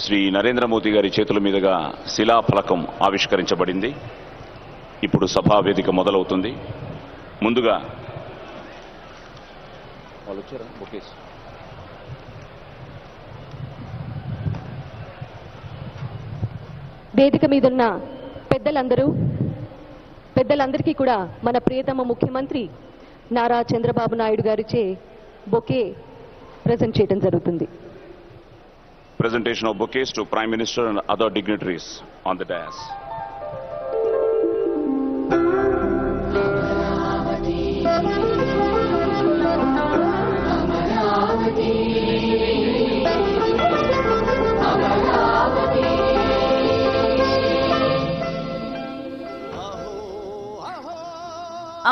శ్రీ నరేంద్ర మోదీ గారి చేతుల మీదుగా శిలాఫలకం ఆవిష్కరించబడింది. ఇప్పుడు సభా వేదిక మొదలవుతుంది. ముందుగా వేదిక మీదున్న పెద్దలందరికీ కూడా మన ప్రియతమ ముఖ్యమంత్రి నారా చంద్రబాబు నాయుడు గారిచే బొకే ప్రెజెంట్ చేయడం జరుగుతుంది. Presentation of bouquets to Prime Minister and other dignitaries on the dais.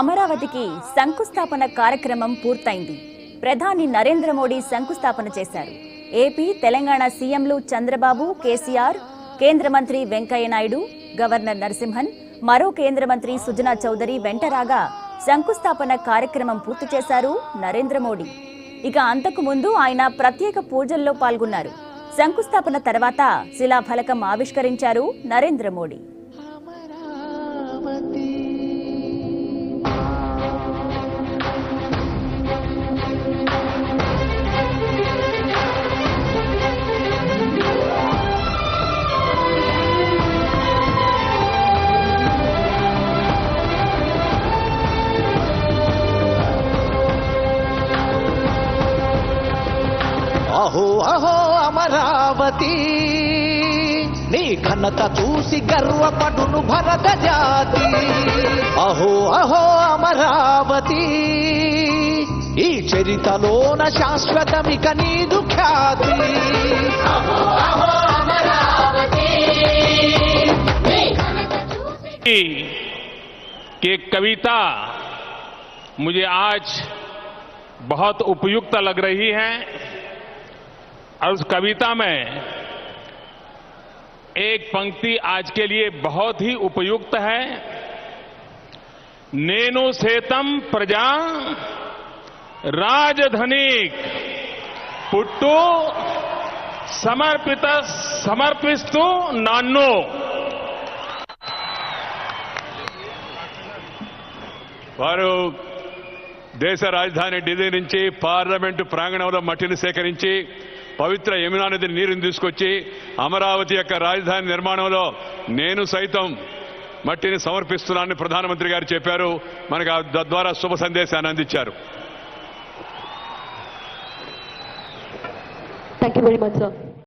అమరావతికి శంకుస్థాపన కార్యక్రమం పూర్తయింది. ప్రధాని నరేంద్ర మోడీ శంకుస్థాపన చేశారు. ఏపీ, తెలంగాణ సీఎంలు చంద్రబాబు, కేసీఆర్, కేంద్ర మంత్రి వెంకయ్య నాయుడు, గవర్నర్ నరసింహన్, మరో కేంద్ర మంత్రి సుజనా చౌదరి వెంటరాగా శంకుస్థాపన కార్యక్రమం పూర్తి చేశారు నరేంద్ర మోడీ. ఇక అంతకు ముందు ఆయన ప్రత్యేక పూజల్లో పాల్గొన్నారు. శంకుస్థాపన తర్వాత శిలాఫలకం ఆవిష్కరించారు నరేంద్ర మోడీ. అహో అహో అమరావతి, నీ ఘనత చూసి గర్వపడును భరత జాతి. అహో అహో అమరావతి, ఈ చరితలోన శాశ్వతమిక నీదు ఖ్యాతి. कि कविता मुझे आज बहुत उपयुक्त लग रही है और उस कविता में एक पंक्ति आज के लिए बहुत ही उपयुक्त है। नेनु सेतम प्रजा राजधनिक पुट्टू समर्पिस्तु नान्नो. వారు దేశ రాజధాని ఢిల్లీ నుంచి పార్లమెంటు ప్రాంగణంలో మట్టిని సేకరించి పవిత్ర యమునా నది నీరుని తీసుకొచ్చి అమరావతి యొక్క రాజధాని నిర్మాణంలో నేను సైతం మట్టిని సమర్పిస్తున్నానని ప్రధానమంత్రి గారు చెప్పారు. మనకు తద్వారా శుభ సందేశాన్ని అందించారు. Thank you very much sir.